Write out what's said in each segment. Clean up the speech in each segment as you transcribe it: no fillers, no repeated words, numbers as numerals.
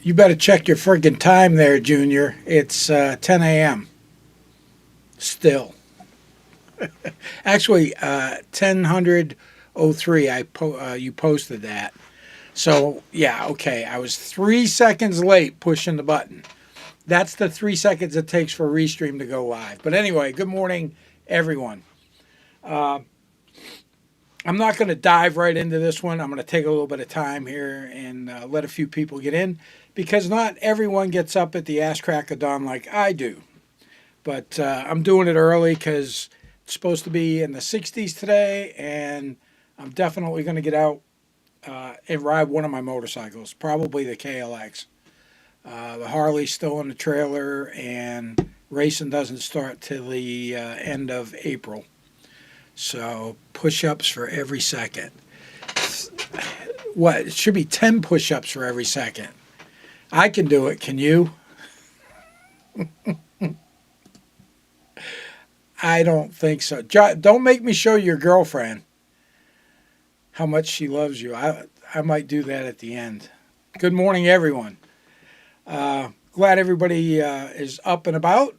You better check your friggin' time there, Junior. It's 10 a.m. still. Actually, 10:03. You posted that. So yeah, okay. I was 3 seconds late pushing the button. That's the 3 seconds it takes for Restream to go live. But anyway, good morning, everyone. Uh, I'm not going to dive right into this one. I'm going to take a little bit of time here and let a few people get in because not everyone gets up at the ass crack of dawn like I do. But I'm doing it early because it's supposed to be in the 60s today, and I'm definitely going to get out and ride one of my motorcycles, probably the KLX. The Harley's still in the trailer, and racing doesn't start till the end of April. So push-ups for every second. What? It should be 10 push-ups for every second. I can do it. Can you? I don't think so. Don't make me show your girlfriend how much she loves you. I might do that at the end. Good morning, everyone. Glad everybody is up and about.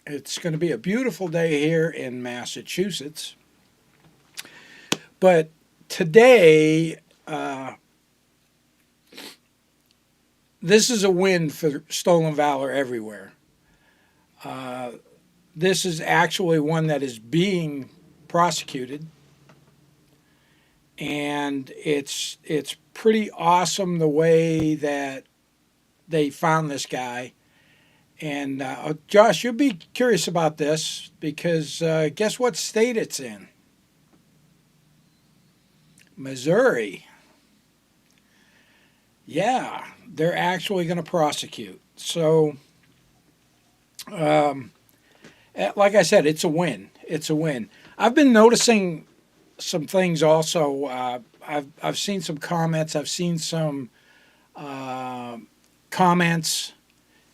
It's going to be a beautiful day here in Massachusetts. But today, this is a win for Stolen Valor everywhere. This is actually one that is being prosecuted. And it's pretty awesome the way that they found this guy. And Josh, you'll be curious about this because guess what state it's in? Missouri. Yeah, they're actually going to prosecute. So, like I said, it's a win. It's a win. I've been noticing some things also. I've seen some comments. I've seen some comments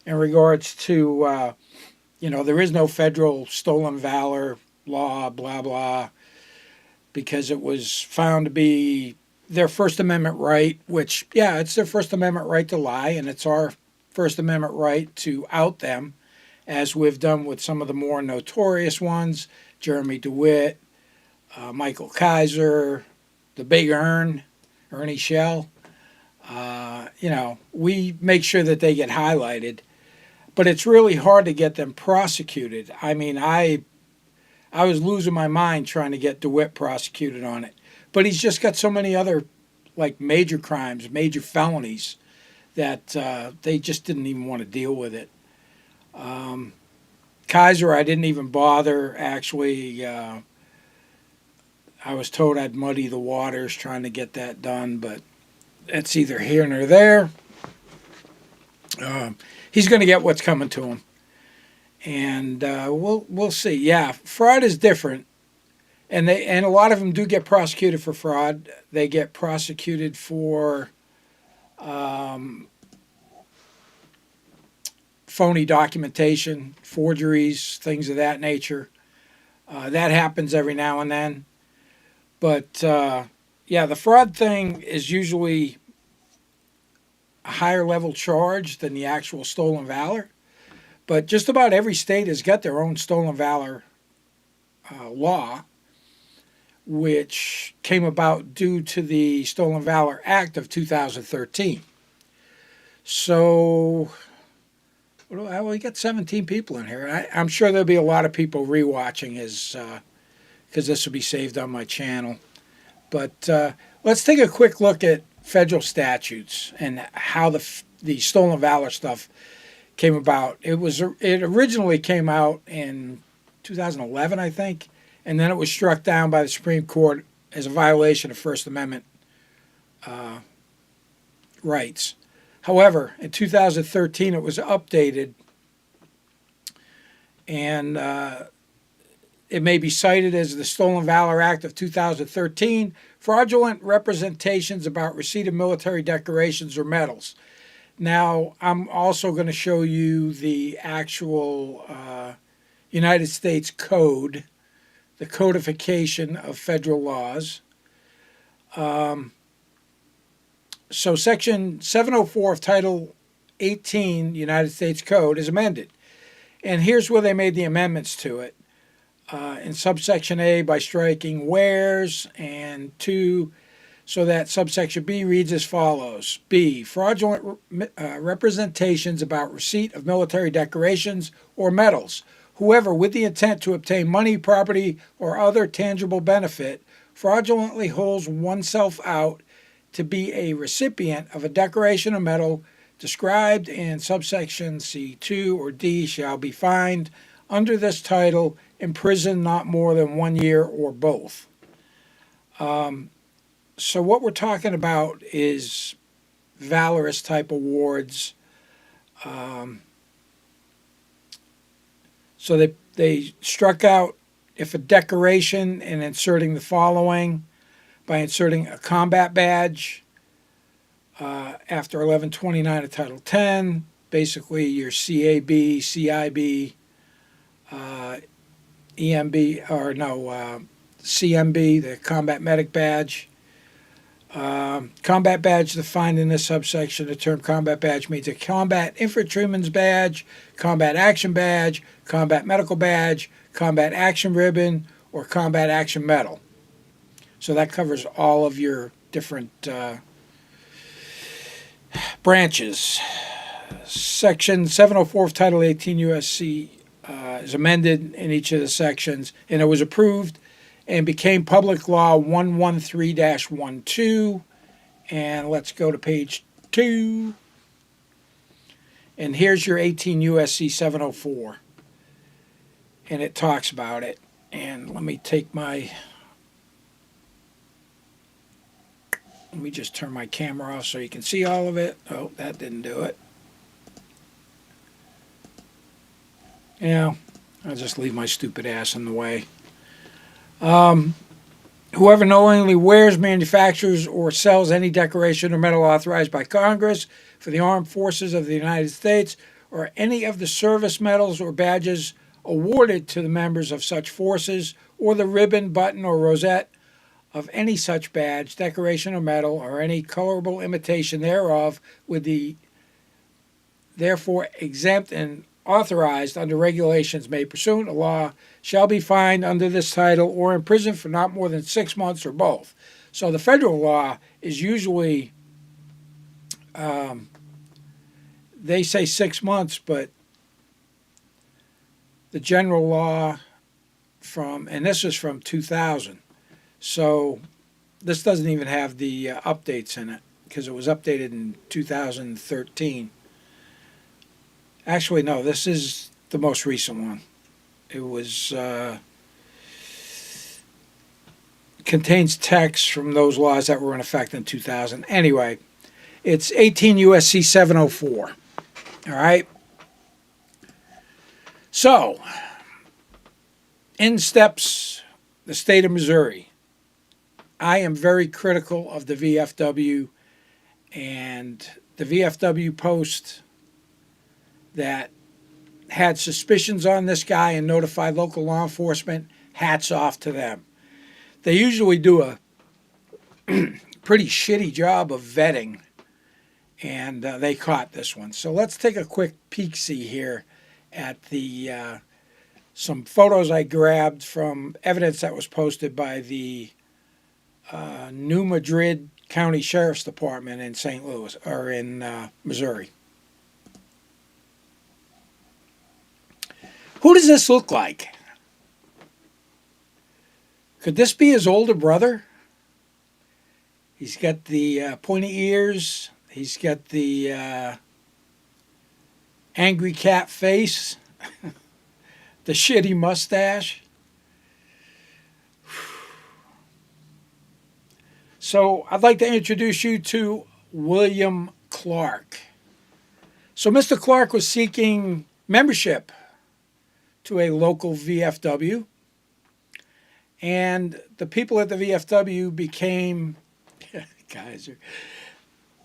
in regards to, there is no federal stolen valor law, blah, blah, because it was found to be their First Amendment right, which, yeah, it's their First Amendment right to lie, and it's our First Amendment right to out them, as we've done with some of the more notorious ones, Jeremy DeWitt, Michael Kaiser, the Big Ernie Shell. We make sure that they get highlighted. But it's really hard to get them prosecuted. I mean, I was losing my mind trying to get DeWitt prosecuted on it. But he's just got so many other, like, major crimes, major felonies, that they just didn't even want to deal with it. Kaiser, I didn't even bother, actually. I was told I'd muddy the waters trying to get that done, but that's either here nor there. He's going to get what's coming to him, and we'll see. Yeah, fraud is different, and a lot of them do get prosecuted for fraud. They get prosecuted for phony documentation, forgeries, things of that nature. That happens every now and then, but the fraud thing is usually a higher level charge than the actual stolen valor. But just about every state has got their own stolen valor law, which came about due to the Stolen Valor Act of 2013. So, we got 17 people in here. I'm sure there'll be a lot of people rewatching because this will be saved on my channel. But let's take a quick look at federal statutes and how the stolen valor stuff came about. It originally came out in 2011, I think, and then it was struck down by the Supreme Court as a violation of First Amendment rights. However, in 2013, it was updated, and it may be cited as the Stolen Valor Act of 2013, fraudulent representations about receipt of military decorations or medals. Now, I'm also going to show you the actual United States Code, the codification of federal laws. So Section 704 of Title 18 United States Code is amended. And here's where they made the amendments to it. In subsection A by striking wheres, and 2, so that subsection B reads as follows. B, fraudulent representations about receipt of military decorations or medals. Whoever, with the intent to obtain money, property, or other tangible benefit, fraudulently holds oneself out to be a recipient of a decoration or medal described in subsection C2 or D shall be fined under this title, imprisoned not more than 1 year or both. So what we're talking about is valorous type awards. So they struck out if a decoration and inserting the following by inserting a combat badge after 1129 of Title 10, basically your CAB, CIB, EMB, or no, CMB, the combat medic badge. Combat badge defined in this subsection. The term combat badge means a combat infantryman's badge, combat action badge, combat medical badge, combat action ribbon, or combat action medal. So that covers all of your different branches. Section 704 of Title 18 USC is amended in each of the sections, and it was approved and became Public Law 113-12. And let's go to page 2. And here's your 18 USC 704. And it talks about it. And let me just turn my camera off so you can see all of it. Oh, that didn't do it. Yeah, I'll just leave my stupid ass in the way. Whoever knowingly wears, manufactures, or sells any decoration or medal authorized by Congress for the armed forces of the United States, or any of the service medals or badges awarded to the members of such forces, or the ribbon, button, or rosette of any such badge, decoration, or medal, or any colorable imitation thereof, with the therefore exempt and authorized under regulations made pursuant to law, shall be fined under this title or imprisoned for not more than 6 months or both. So the federal law is usually, they say 6 months, but the general law and this is from 2000, so this doesn't even have the updates in it because it was updated in 2013. Actually, no, this is the most recent one. It was contains text from those laws that were in effect in 2000. Anyway, it's 18 USC 704. All right. So, in steps the state of Missouri. I am very critical of the VFW, and the VFW post that had suspicions on this guy and notified local law enforcement, hats off to them. They usually do a pretty shitty job of vetting, and they caught this one. So let's take a quick peek-see here at the some photos I grabbed from evidence that was posted by the New Madrid County Sheriff's Department in St. Louis, or in Missouri. Who does this look like? Could this be his older brother? He's got the pointy ears. He's got the angry cat face. The shitty mustache. So I'd like to introduce you to William Clark. So Mr. Clark was seeking membership to a local VFW, and the people at the VFW became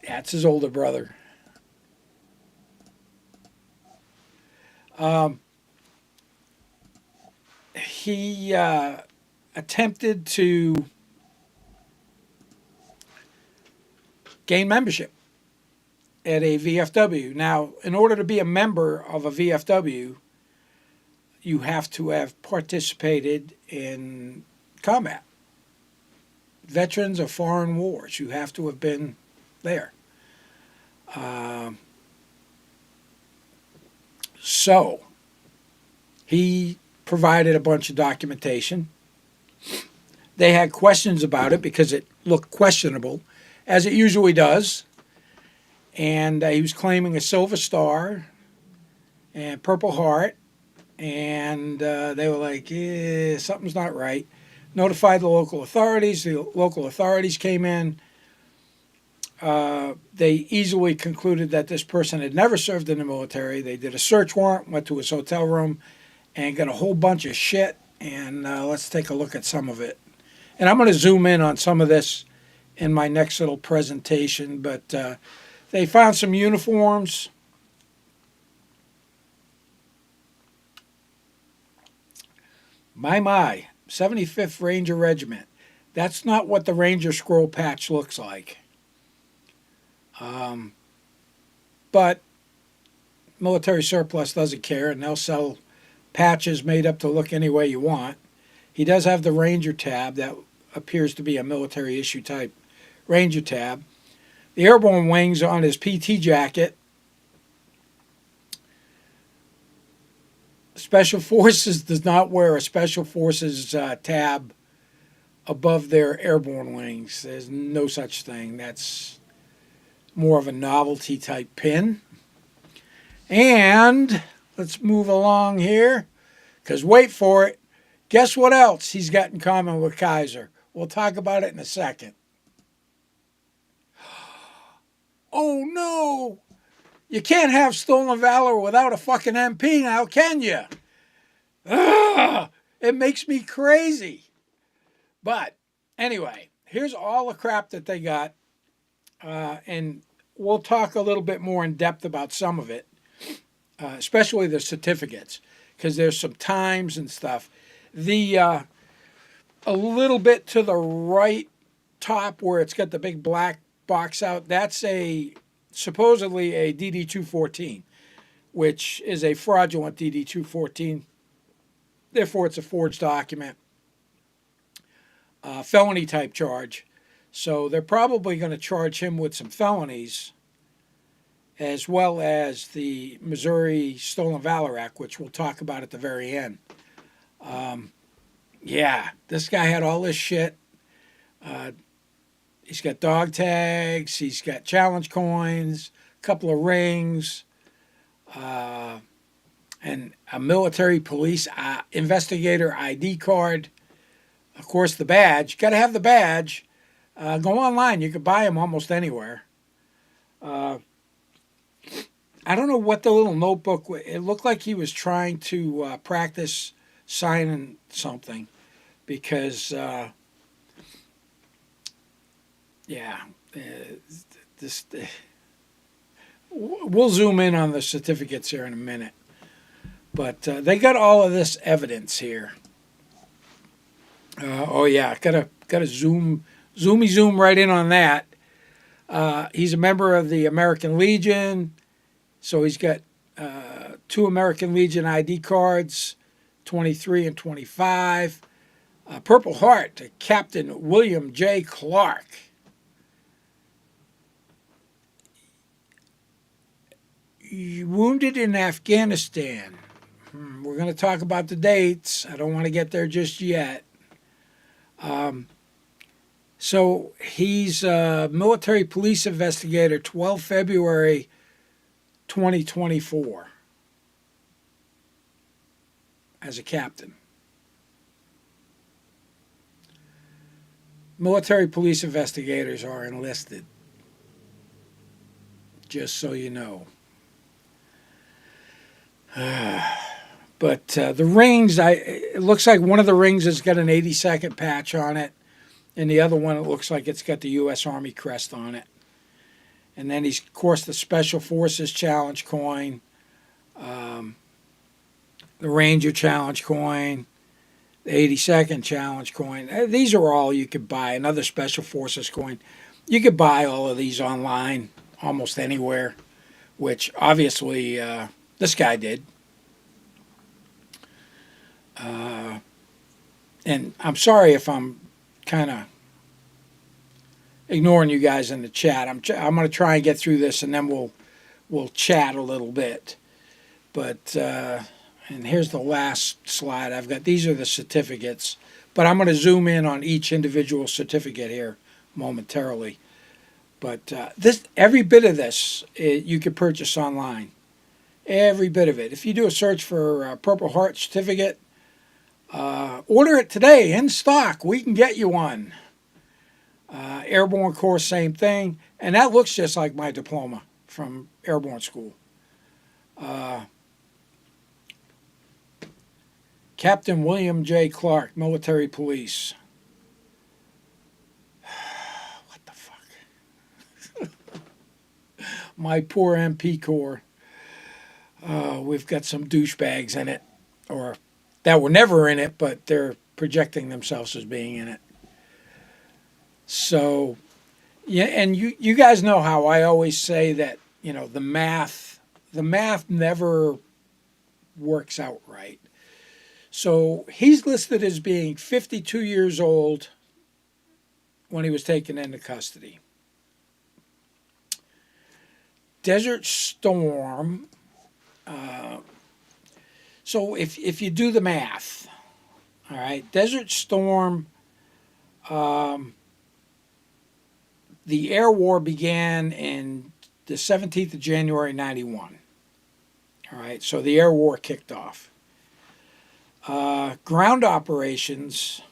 that's his older brother. He attempted to gain membership at a VFW. Now, in order to be a member of a VFW, you have to have participated in combat. Veterans of foreign wars, you have to have been there. So, he provided a bunch of documentation. They had questions about it because it looked questionable, as it usually does. And he was claiming a Silver Star and Purple Heart. And they were like, something's not right. Notified the local authorities. The local authorities came in. They easily concluded that this person had never served in the military. They did a search warrant, went to his hotel room, and got a whole bunch of shit. And let's take a look at some of it. And I'm going to zoom in on some of this in my next little presentation. But they found some uniforms. My, 75th Ranger Regiment. That's not what the Ranger scroll patch looks like. But military surplus doesn't care, and they'll sell patches made up to look any way you want. He does have the Ranger tab that appears to be a military issue type Ranger tab. The airborne wings on his PT jacket. Special Forces does not wear a Special Forces tab above their airborne wings. There's no such thing. That's more of a novelty type pin. And let's move along here, because wait for it. Guess what else he's got in common with Kaiser? We'll talk about it in a second. Oh no! You can't have Stolen Valor without a fucking MP now, can you? Ugh, it makes me crazy. But anyway, here's all the crap that they got. And we'll talk a little bit more in depth about some of it, especially the certificates, because there's some times and stuff. A little bit to the right top where it's got the big black box out, that's supposedly a DD-214, which is a fraudulent DD-214. Therefore, it's a forged document, felony type charge. So they're probably going to charge him with some felonies, as well as the Missouri Stolen Valor Act, which we'll talk about at the very end. Yeah, this guy had all this shit. He's got dog tags. He's got challenge coins, a couple of rings, and a military police investigator ID card. Of course, the badge. Got to have the badge. Go online. You can buy them almost anywhere. I don't know what the little notebook. It looked like he was trying to practice signing something, because we'll zoom in on the certificates here in a minute. But they got all of this evidence here. Gotta zoom right in on that. He's a member of the American Legion, so he's got 2 American Legion ID cards, 23 and 25. Purple Heart to Captain William J. Clark. Wounded in Afghanistan. We're going to talk about the dates. I don't want to get there just yet. So he's a military police investigator, 12 February 2024, as a captain. Military police investigators are enlisted, just so you know. But the rings, it looks like one of the rings has got an 82nd patch on it, and the other one, it looks like it's got the U.S. Army crest on it. And then he's, of course, the Special Forces Challenge coin, the Ranger Challenge coin, the 82nd Challenge coin. These are all you could buy. Another Special Forces coin. You could buy all of these online almost anywhere, which obviously this guy did. And I'm sorry if I'm kind of ignoring you guys in the chat. I'm going to try and get through this, and then we'll chat a little bit. But and here's the last slide I've got. These are the certificates, but I'm going to zoom in on each individual certificate here momentarily. But every bit of this you could purchase online. Every bit of it. If you do a search for Purple Heart certificate, order it today in stock. We can get you one. Airborne course, same thing. And that looks just like my diploma from airborne school. Captain William J. Clark, Military Police. What the fuck? My poor MP Corps. We've got some douchebags in it, or that were never in it, but they're projecting themselves as being in it. So, yeah, and you guys know how I always say that, the math never works out right. So he's listed as being 52 years old when he was taken into custody. Desert Storm. So if you do the math, all right, Desert Storm, the air war began in the 17th of January, 91. All right, so the air war kicked off. Ground operations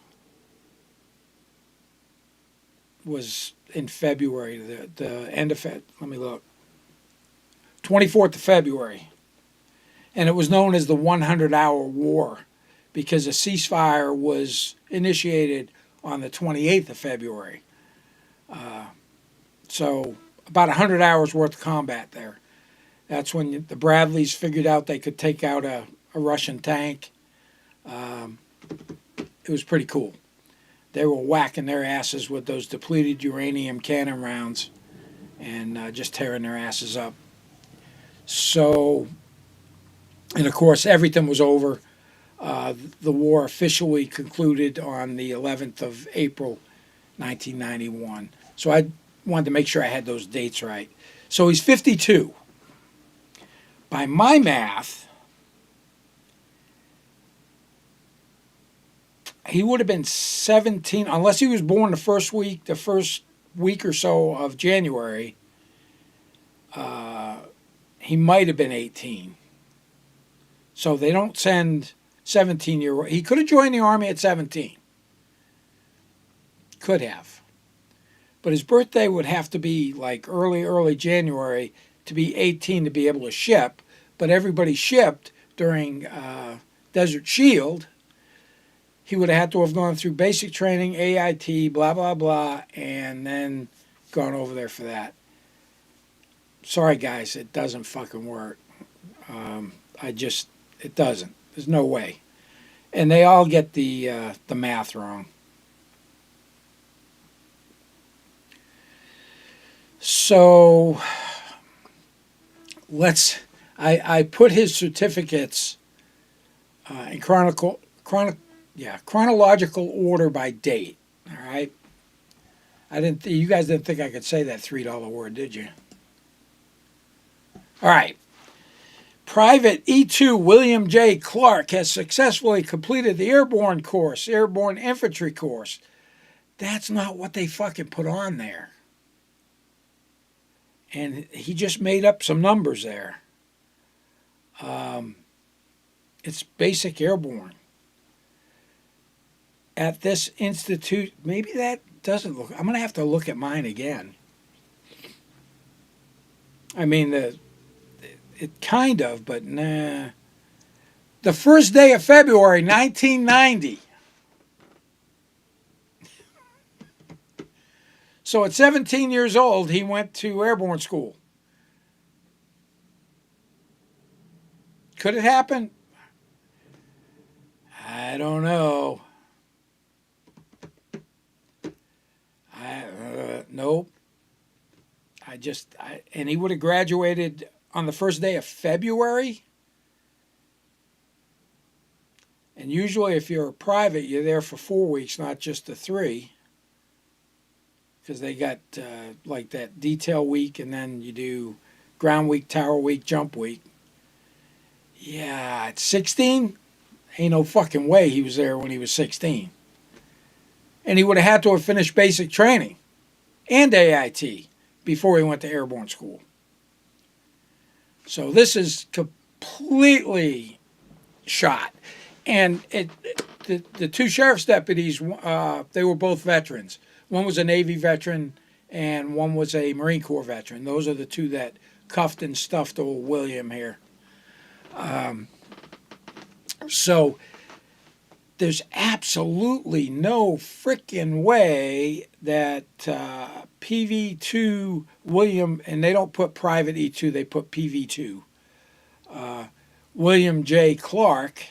was in February, the end of February. Let me look. 24th of February. And it was known as the 100-hour war because a ceasefire was initiated on the 28th of February. So about 100 hours worth of combat there. That's when the Bradleys figured out they could take out a Russian tank. It was pretty cool. They were whacking their asses with those depleted uranium cannon rounds and just tearing their asses up. So, and of course, everything was over. The war officially concluded on the 11th of April, 1991. So I wanted to make sure I had those dates right. So he's 52. By my math, he would have been 17, unless he was born the first week or so of January. He might have been 18. So they don't send 17-year-old. He could have joined the Army at 17. Could have. But his birthday would have to be like early January to be 18 to be able to ship. But everybody shipped during Desert Shield. He would have had to have gone through basic training, AIT, blah, blah, blah, and then gone over there for that. Sorry, guys, it doesn't fucking work. It doesn't. There's no way. And they all get the math wrong. So I put his certificates in chronological order by date. All right. You guys didn't think I could say that $3 word, did you? All right. Private E2 William J. Clark has successfully completed the airborne course, airborne infantry course. That's not what they fucking put on there. And he just made up some numbers there. It's basic airborne. At this institute, maybe that doesn't look. I'm going to have to look at mine again. I mean, it kind of, but nah. The first day of February, 1990. So at 17 years old, he went to airborne school. Could it happen? I don't know. Nope. And he would have graduated on the first day of February. And usually if you're a private, you're there for 4 weeks, not just the 3. Because they got like that detail week, and then you do ground week, tower week, jump week. Yeah, at 16, ain't no fucking way he was there when he was 16. And he would have had to have finished basic training and AIT before he went to airborne school. So this is completely shot. And the 2 sheriff's deputies, they were both veterans. One was a Navy veteran and one was a Marine Corps veteran. Those are the 2 that cuffed and stuffed old William here. So there's absolutely no freaking way that PV2 William, and they don't put private E2, they put PV2. William J. Clark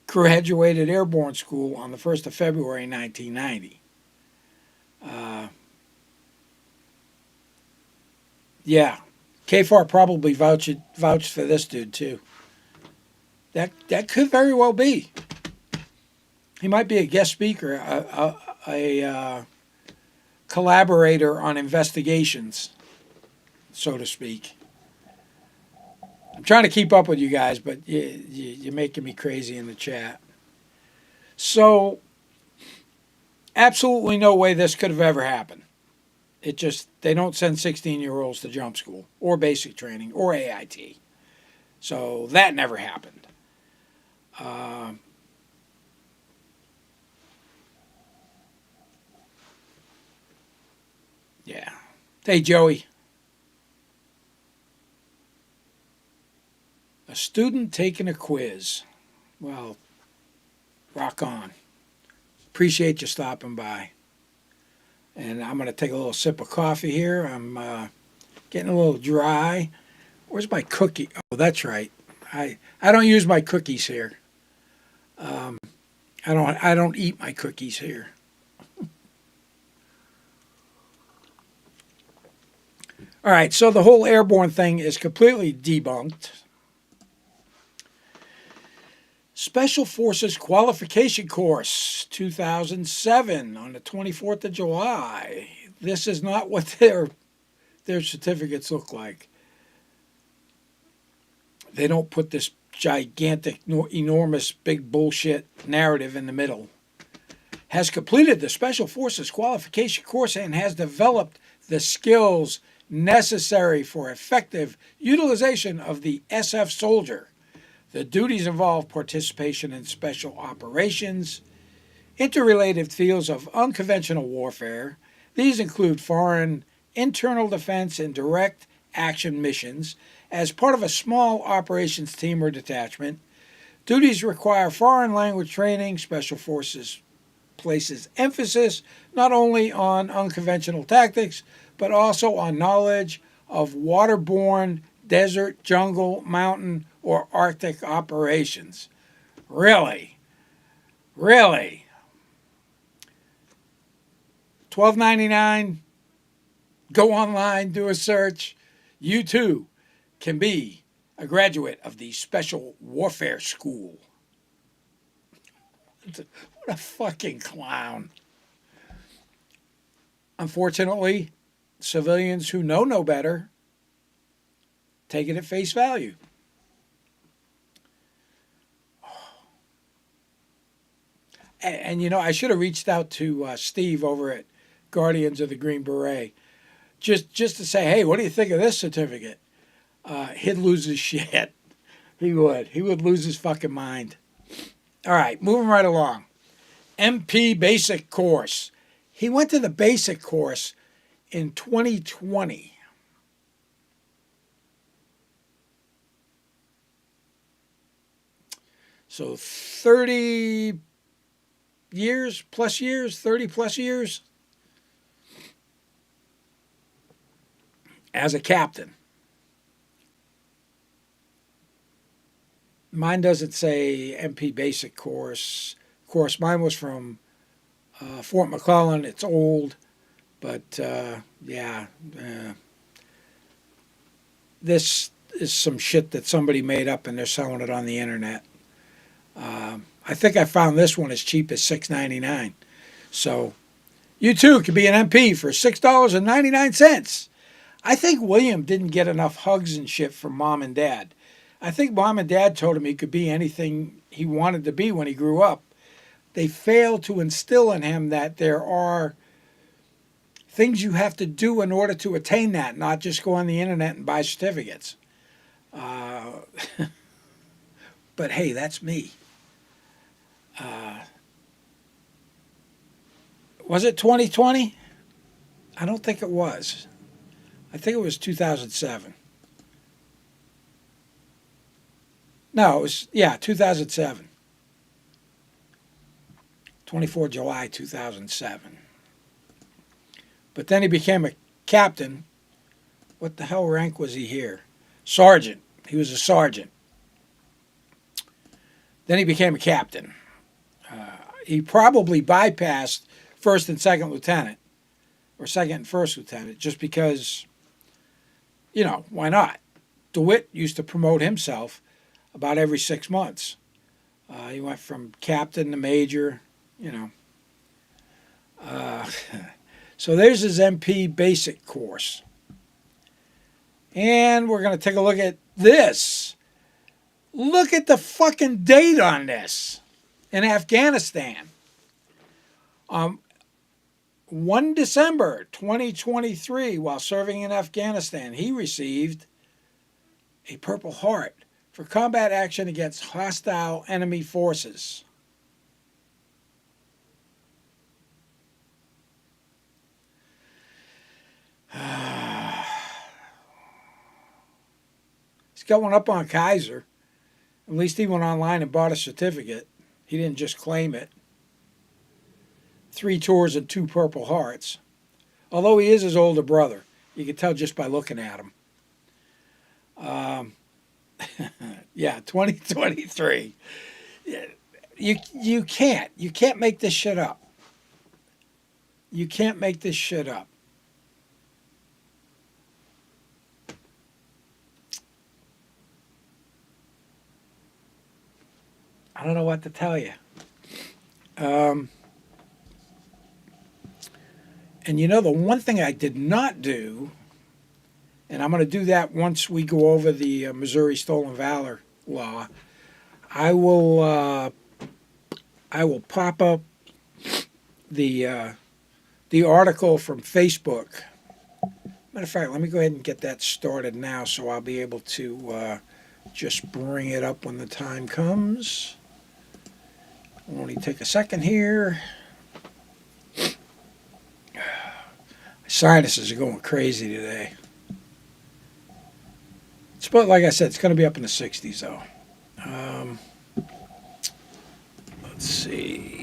graduated airborne school on the 1st of February 1990. Yeah, KFAR probably vouched for this dude too. That could very well be. He might be a guest speaker, a collaborator on investigations, so to speak. I'm trying to keep up with you guys, but you're making me crazy in the chat. So, absolutely no way this could have ever happened. They don't send 16-year-olds to jump school or basic training or AIT. So that never happened. Yeah. Hey, Joey. A student taking a quiz. Well, rock on. Appreciate you stopping by. And I'm going to take a little sip of coffee here. I'm getting a little dry. Where's my cookie? Oh, that's right. I don't use my cookies here. I don't eat my cookies here. All right, so the whole airborne thing is completely debunked. Special Forces Qualification Course, 2007, on the 24th of July. This is not what their certificates look like. They don't put this gigantic, enormous, big bullshit narrative in the middle. Has completed the Special Forces Qualification Course and has developed the skills necessary for effective utilization of the SF soldier. The duties involve participation in special operations, interrelated fields of unconventional warfare. These include foreign, internal defense, and direct action missions as part of a small operations team or detachment. Duties require foreign language training. Special Forces places emphasis not only on unconventional tactics, but also on knowledge of waterborne, desert, jungle, mountain, or Arctic operations. Really? Really? $12.99. Go online, do a search. You too can be a graduate of the Special Warfare School. What a fucking clown. Unfortunately, civilians who know no better take it at face value. And you know, I should have reached out to Steve over at Guardians of the Green Beret just to say, hey, what do you think of this certificate? He'd lose his shit. He would lose his fucking mind. All right, moving right along. MP basic course. He went to the basic course in 2020. So 30 plus years as a captain. Mine doesn't say MP basic course. Of course, mine was from Fort McClellan. It's old, but this is some shit that somebody made up and they're selling it on the internet. I think I found this one as cheap as $6.99. So you too could be an MP for $6.99. I think William didn't get enough hugs and shit from mom and dad. I think mom and dad told him he could be anything he wanted to be when he grew up. They failed to instill in him that there are things you have to do in order to attain that, not just go on the internet and buy certificates. But hey, that's me. Was it 2020? I don't think it was. I think it was 2007. No, it was, 2007. 24 July 2007. But then he became a captain. What the hell rank was he here? Sergeant. He was a sergeant. Then he became a captain. He probably bypassed first and second lieutenant, or second and first lieutenant, just because, why not? DeWitt used to promote himself about every 6 months. He went from captain to major, So there's his MP basic course. And we're going to take a look at this. Look at the fucking date on this. In Afghanistan. 1 December 2023, while serving in Afghanistan, he received a Purple Heart for combat action against hostile enemy forces. He's got one up on Kaiser. At least he went online and bought a certificate. He didn't just claim it. 3 tours and 2 Purple Hearts. Although he is his older brother. You can tell just by looking at him. 2023. You can't make this shit up. You can't make this shit up. I don't know what to tell you. And the one thing I did not do, and I'm going to do that once we go over the Missouri Stolen Valor law, I will pop up the article from Facebook. Matter of fact, let me go ahead and get that started now so I'll be able to just bring it up when the time comes. It'll only take a second here. Sinuses are going crazy today. But like I said, it's going to be up in the 60s though. Let's see.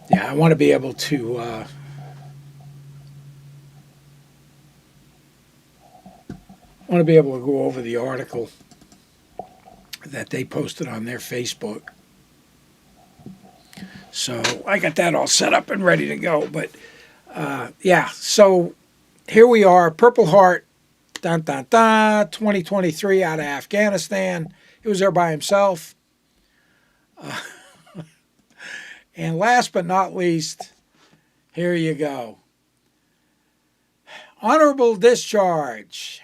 Yeah, I want to be able to go over the article that they posted on their Facebook. So I got that all set up and ready to go. But so here we are, Purple Heart, 2023 out of Afghanistan. He was there by himself. And last but not least, here you go. Honorable discharge.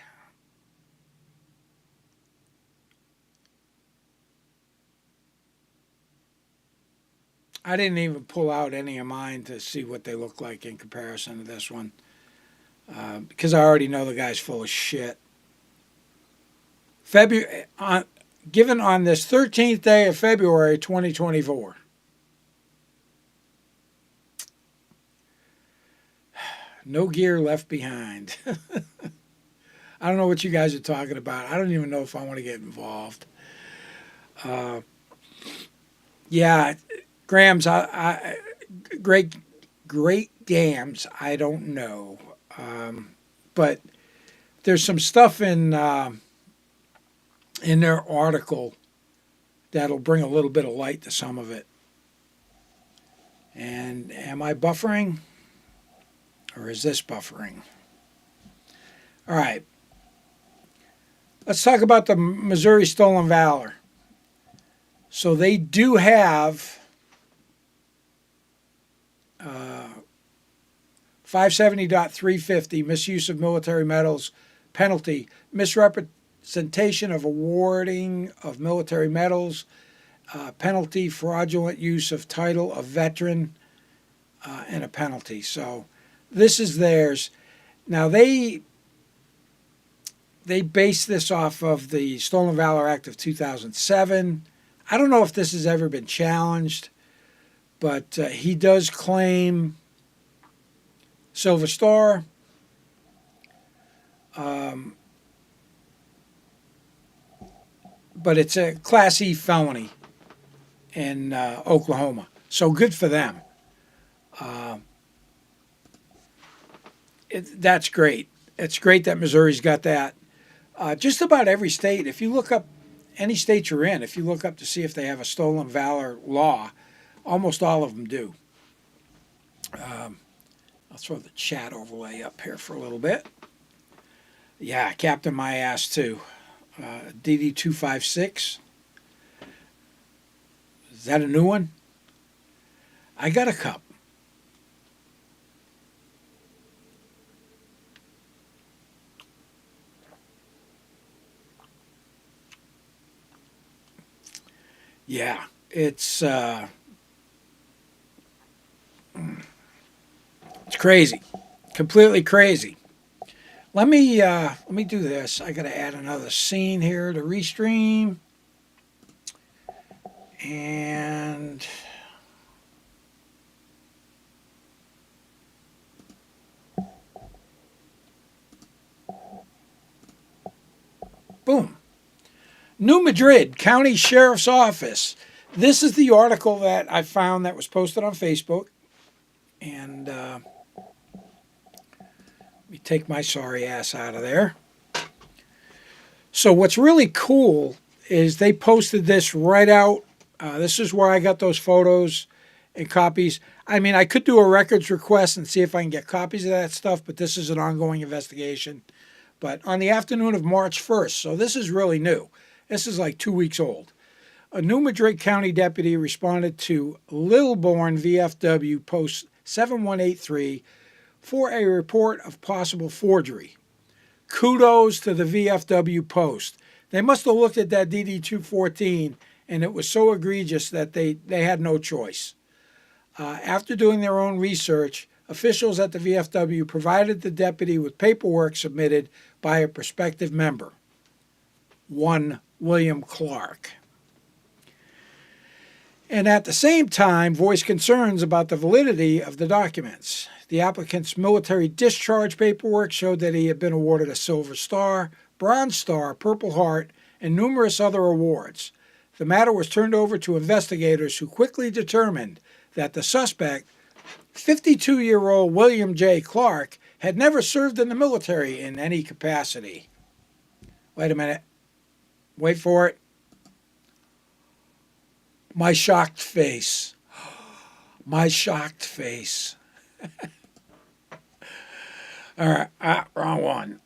I didn't even pull out any of mine to see what they look like in comparison to this one. Because I already know the guy's full of shit. Given on this 13th day of February 2024. No gear left behind. I don't know what you guys are talking about. I don't even know if I want to get involved. Grams, great gams, I don't know. But there's some stuff in their article that'll bring a little bit of light to some of it. And am I buffering? Or is this buffering? All right. Let's talk about the Missouri Stolen Valor. So they do have 570.350 misuse of military medals penalty, misrepresentation of awarding of military medals, penalty, fraudulent use of title of veteran, and a penalty. So this is theirs. Now they base this off of the Stolen Valor Act of 2007. I don't know if this has ever been challenged, but he does claim Silver Star. But it's a Class E felony in Oklahoma. So good for them. That's great. It's great that Missouri's got that. Just about every state, if you look up any state you're in, if you look up to see if they have a Stolen Valor law, almost all of them do. I'll throw the chat overlay up here for a little bit. Yeah, Captain My Ass too. DD256. Is that a new one? I got a cup. Yeah, it's crazy, completely crazy. Let me do this. I got to add another scene here to restream, and boom. New Madrid County Sheriff's Office. This is the article that I found that was posted on Facebook. And let me take my sorry ass out of there. So what's really cool is they posted this right out. This is where I got those photos and copies. I mean, I could do a records request and see if I can get copies of that stuff, but this is an ongoing investigation. But on the afternoon of March 1st, so this is really new. This is like 2 weeks old. A New Madrid County deputy responded to Lilbourne VFW Post 7183 for a report of possible forgery. Kudos to the VFW Post. They must have looked at that DD-214 and it was so egregious that they had no choice. After doing their own research, officials at the VFW provided the deputy with paperwork submitted by a prospective member, one William Clark. And at the same time, voiced concerns about the validity of the documents. The applicant's military discharge paperwork showed that he had been awarded a Silver Star, Bronze Star, Purple Heart, and numerous other awards. The matter was turned over to investigators who quickly determined that the suspect, 52-year-old William J. Clark, had never served in the military in any capacity. Wait a minute. Wait for it. My shocked face. My shocked face. All right. Wrong one.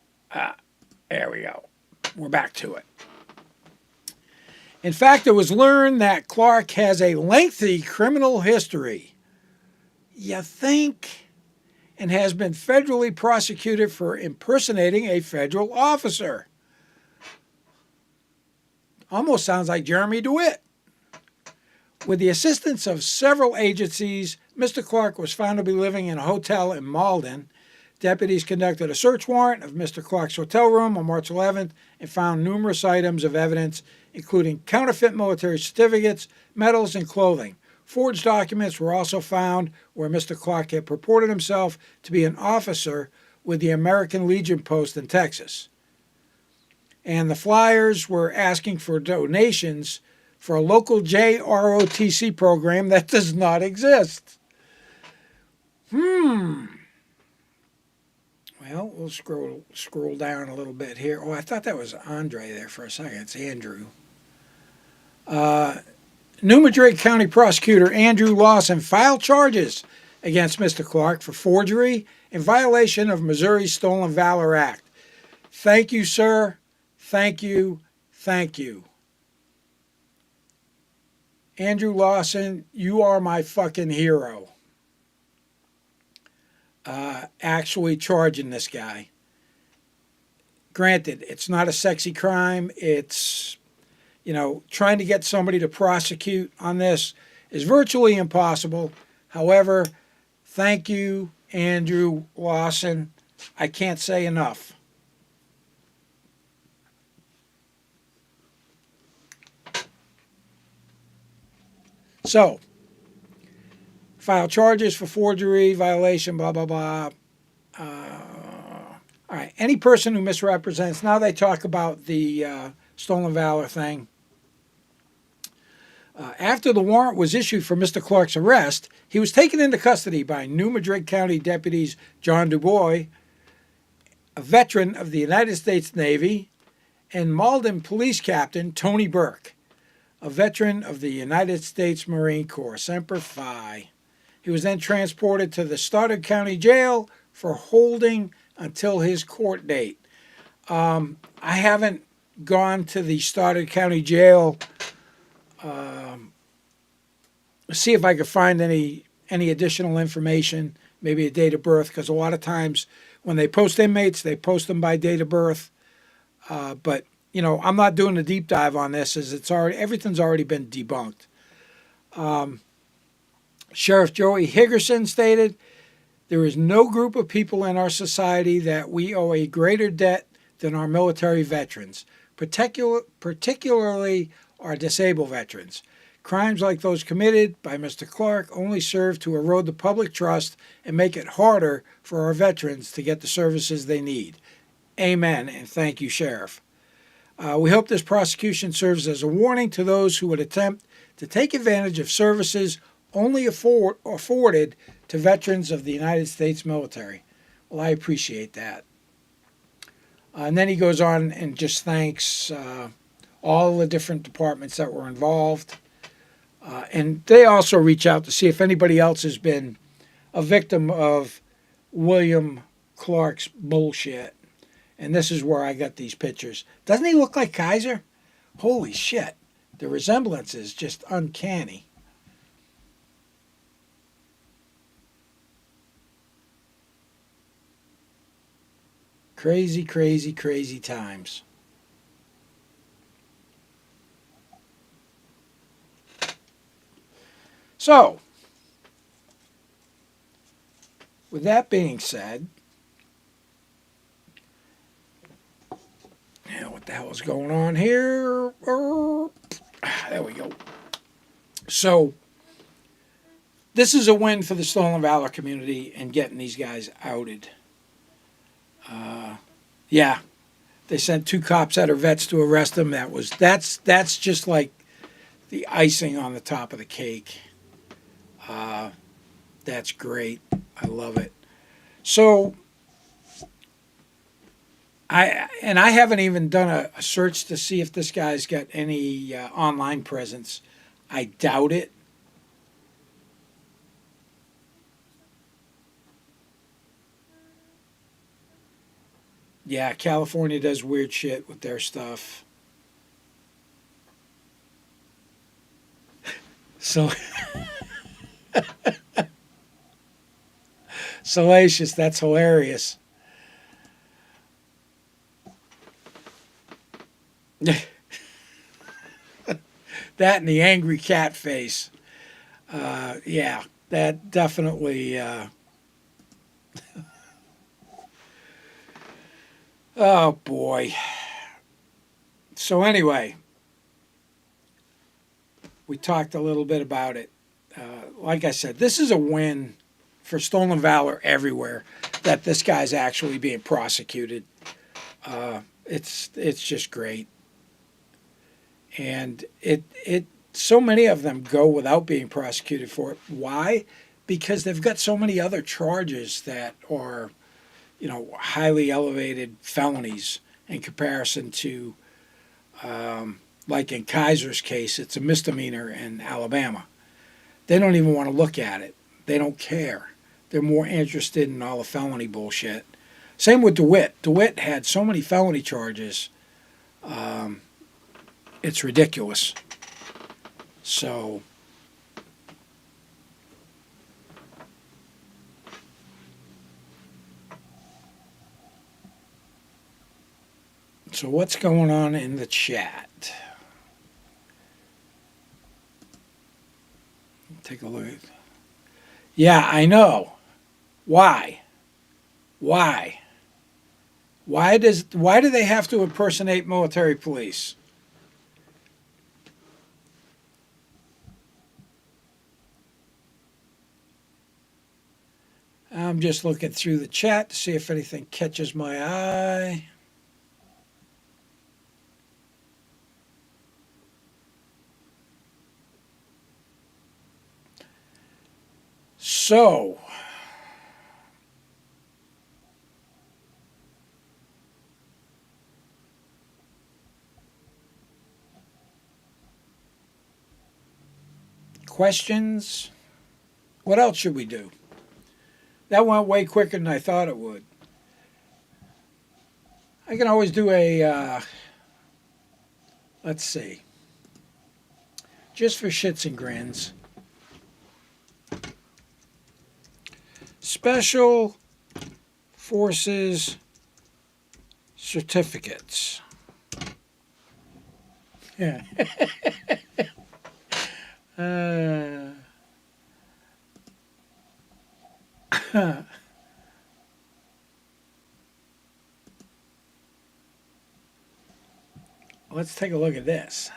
There we go. We're back to it. In fact, it was learned that Clark has a lengthy criminal history. You think? And has been federally prosecuted for impersonating a federal officer. Almost sounds like Jeremy DeWitt. With the assistance of several agencies, Mr. Clark was found to be living in a hotel in Malden. Deputies conducted a search warrant of Mr. Clark's hotel room on March 11th and found numerous items of evidence, including counterfeit military certificates, medals, and clothing. Forged documents were also found where Mr. Clark had purported himself to be an officer with the American Legion Post in Texas. And the flyers were asking for donations for a local JROTC program that does not exist. Hmm. Well, we'll scroll down a little bit here. Oh, I thought that was Andre there for a second. It's Andrew. Uh, New Madrid County Prosecutor Andrew Lawson filed charges against Mr. Clark for forgery in violation of Missouri's Stolen Valor Act. Thank you, sir. Thank you. Thank you. Andrew Lawson, you are my fucking hero. Actually charging this guy. Granted, it's not a sexy crime. It's, trying to get somebody to prosecute on this is virtually impossible. However, thank you, Andrew Lawson. I can't say enough. So, file charges for forgery, violation, blah, blah, blah. All right. Any person who misrepresents, now they talk about the stolen valor thing. After the warrant was issued for Mr. Clark's arrest, he was taken into custody by New Madrid County deputies John Dubois, a veteran of the United States Navy, and Malden Police Captain Tony Burke, a veteran of the United States Marine Corps, Semper Fi. He was then transported to the Stoddard County Jail for holding until his court date. I haven't gone to the Stoddard County Jail. See if I could find any additional information, maybe a date of birth, because a lot of times when they post inmates, they post them by date of birth. But I'm not doing a deep dive on this, as everything's already been debunked. Sheriff Joey Higgerson stated, "There is no group of people in our society that we owe a greater debt than our military veterans, particularly our disabled veterans. Crimes like those committed by Mr. Clark only serve to erode the public trust and make it harder for our veterans to get the services they need. Amen, and thank you, Sheriff. We hope this prosecution serves as a warning to those who would attempt to take advantage of services only afforded to veterans of the United States military." Well, I appreciate that. And then he goes on and just thanks all the different departments that were involved. And they also reach out to see if anybody else has been a victim of William Clark's bullshit. And this is where I got these pictures. Doesn't he look like Kaiser? Holy shit. The resemblance is just uncanny. Crazy, crazy, crazy times. So, with that being said, what the hell is going on here? There we go. So, this is a win for the Stolen Valor community and getting these guys outed. Yeah, they sent 2 cops that are vets to arrest them. That's just like the icing on the top of the cake. That's great. I love it. So, I haven't even done a search to see if this guy's got any online presence. I doubt it. Yeah, California does weird shit with their stuff. So salacious, that's hilarious. That and the angry cat face. Yeah, that definitely. Oh boy. So anyway, we talked a little bit about it. Like I said, this is a win for Stolen Valor everywhere. That this guy's actually being prosecuted. It's just great. And it so many of them go without being prosecuted for it. Why? because they've got so many other charges that are, highly elevated felonies in comparison to, like in Kaiser's case, it's a misdemeanor in Alabama. They don't even want to look at it. They don't care. They're more interested in all the felony bullshit. Same with DeWitt. DeWitt had so many felony charges. It's ridiculous. So what's going on in the chat? Take a look. Yeah, I know. Why? Why do they have to impersonate military police? I'm just looking through the chat to see if anything catches my eye. So, questions? What else should we do? That went way quicker than I thought it would. I can always do a, let's see, just for shits and grins. Special Forces certificates. Yeah. Let's take a look at this.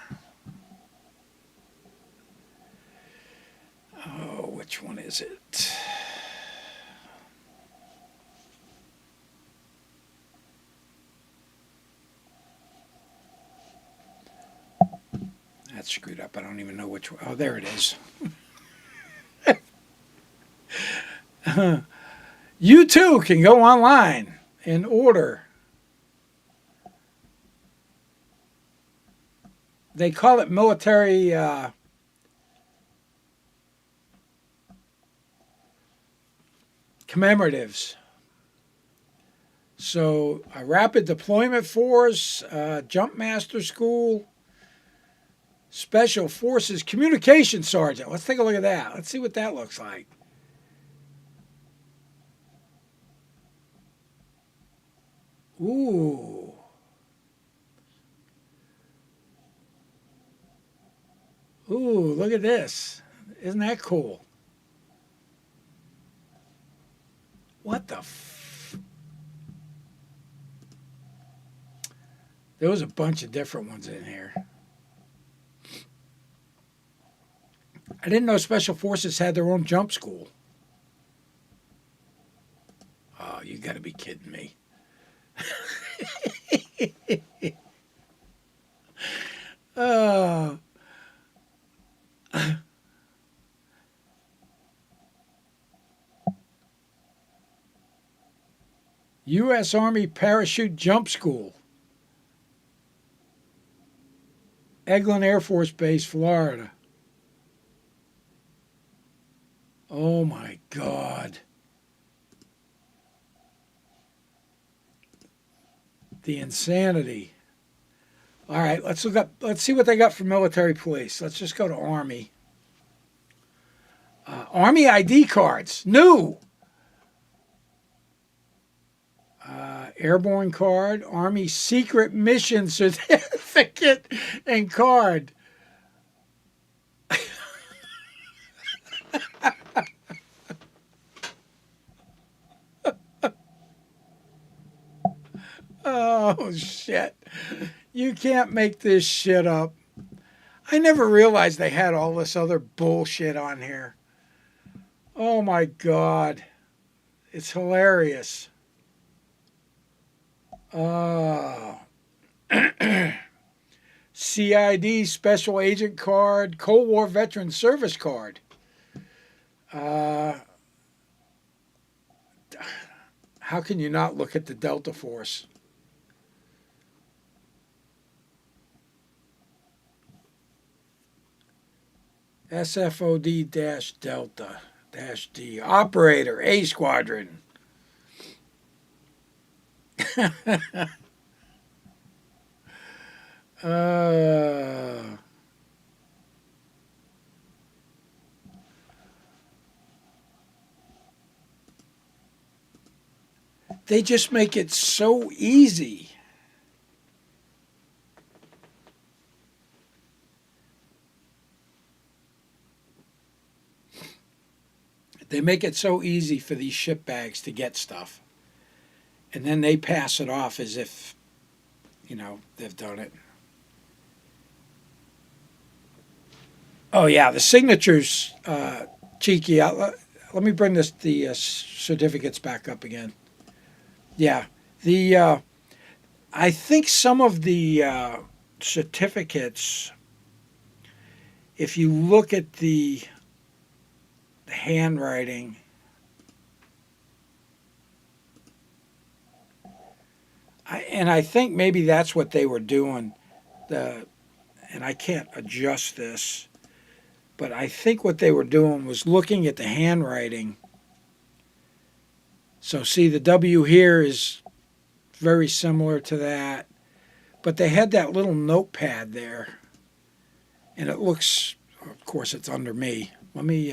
Oh, which one is it? That's screwed up. I don't even know which one. Oh, there it is. You too can go online and order. They call it military commemoratives. So, a Rapid Deployment Force, Jump Master School, Special Forces Communication Sergeant. Let's take a look at that. Let's see what that looks like. Ooh. Ooh, look at this. Isn't that cool? What the There was a bunch of different ones in here. I didn't know Special Forces had their own jump school. Oh, you got to be kidding me. Oh. U.S. Army Parachute Jump School. Eglin Air Force Base, Florida. Oh my God. The insanity. All right, let's look up. Let's see what they got for military police. Let's just go to Army. Army ID cards, new. Airborne card, Army secret mission certificate and card. Oh, shit. You can't make this shit up. I never realized they had all this other bullshit on here. Oh, my God. It's hilarious. CID Special Agent Card, Cold War Veteran Service Card. Uh, how can you not look at the Delta Force? SFOD-Delta-D. Operator, A Squadron. uh, they just make it so easy. They make it so easy for these shitbags to get stuff. And then they pass it off as if, they've done it. Oh, yeah, the signatures, cheeky. Let me bring the certificates back up again. Yeah, I think some of the certificates, if you look at the handwriting, I think maybe that's what they were doing. And I can't adjust this, but I think what they were doing was looking at the handwriting. So see, the W here is very similar to that, but they had that little notepad there, and it looks, of course, it's under me. Let me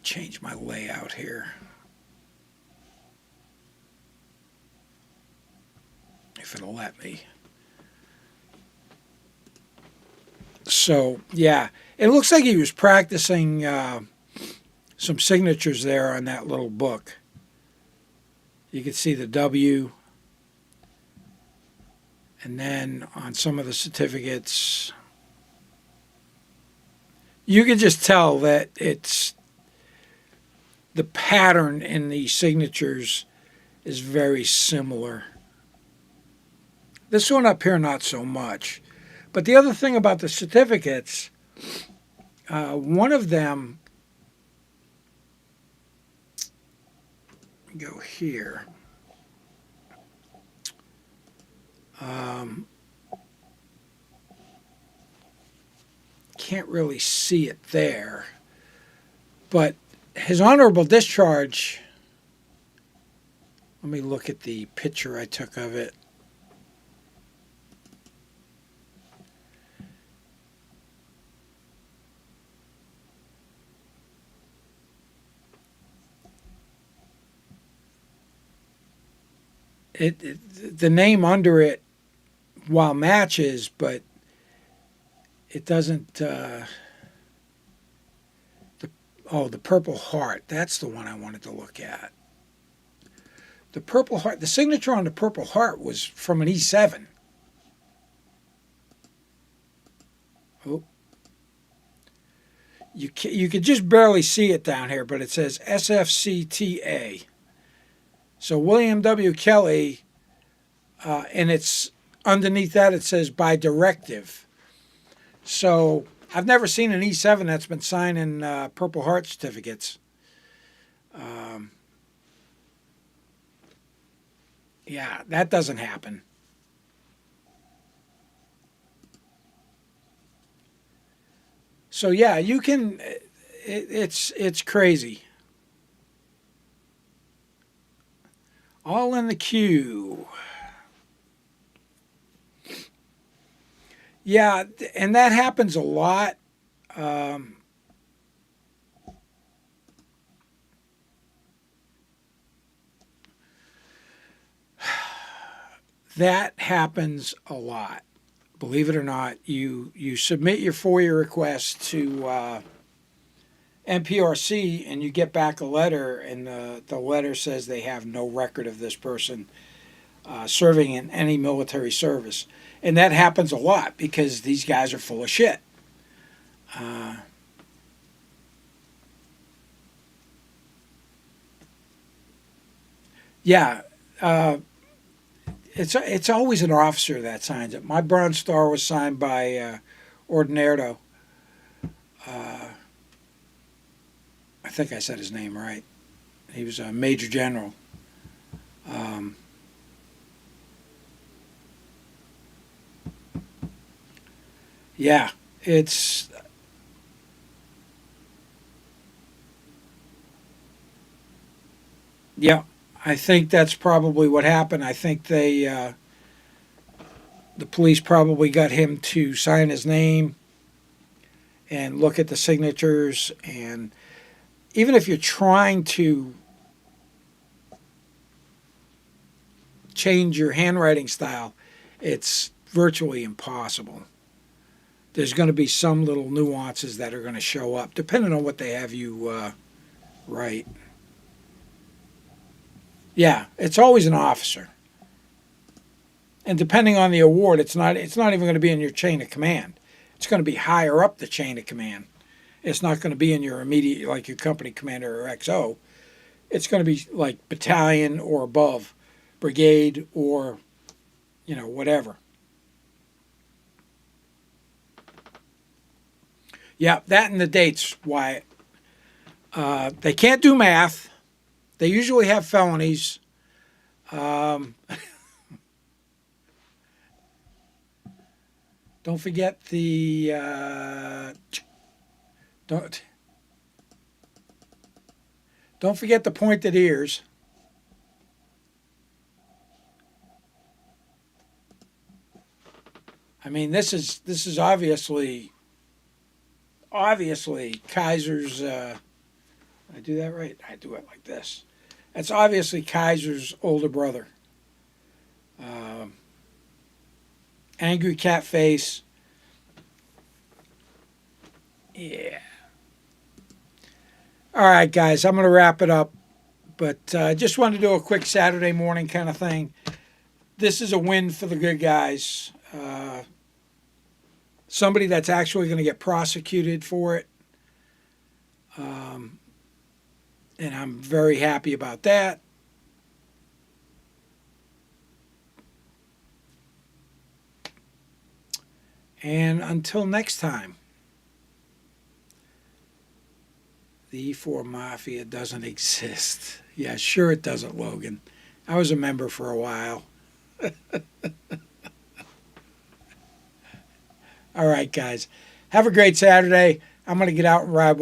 change my layout here. If it'll let me. So, yeah, it looks like he was practicing some signatures there on that little book. You can see the W. And then on some of the certificates, you can just tell that it's the pattern in the signatures is very similar. This one up here, not so much. But the other thing about the certificates, one of them, go here. Can't really see it there. But his honorable discharge, let me look at the picture I took of it. The name under it, while matches, but it doesn't. The Purple Heart. That's the one I wanted to look at. The Purple Heart. The signature on the Purple Heart was from an E7. Oh, you could just barely see it down here, but it says SFCTA. So William W. Kelly, and it's underneath that it says by directive. So I've never seen an E7 that's been signing Purple Heart certificates. Yeah, that doesn't happen. So yeah, you can. It's crazy. All in the queue. Yeah, and that happens a lot. That happens a lot. Believe it or not, you submit your FOIA request to NPRC and you get back a letter, and the letter says they have no record of this person serving in any military service. And that happens a lot because these guys are full of shit. Yeah, it's always an officer that signs it. My Bronze Star was signed by Ordinardo. I think I said his name right. He was a major general. Um, yeah, it's yeah. I think that's probably what happened. I think the police probably got him to sign his name and look at the signatures. And even if you're trying to change your handwriting style, it's virtually impossible. There's going to be some little nuances that are going to show up depending on what they have you write. Yeah, it's always an officer. And depending on the award, it's not even going to be in your chain of command. It's going to be higher up the chain of command. It's not going to be in your immediate, like your company commander or XO. It's going to be like battalion or above, brigade or, whatever. Yeah, that and the dates, Wyatt. They can't do math. They usually have felonies. Um, don't forget the don't forget the pointed ears. I mean, this is obviously Kaiser's. I do that right? I do it like this. That's obviously Kaiser's older brother. Um, Angry cat face. Yeah. All right, guys, I'm going to wrap it up. But just wanted to do a quick Saturday morning kind of thing. This is a win for the good guys. Somebody that's actually going to get prosecuted for it. And I'm very happy about that. And until next time, the E4 Mafia doesn't exist. Yeah, sure it doesn't, Logan. I was a member for a while. All right, guys. Have a great Saturday. I'm going to get out and ride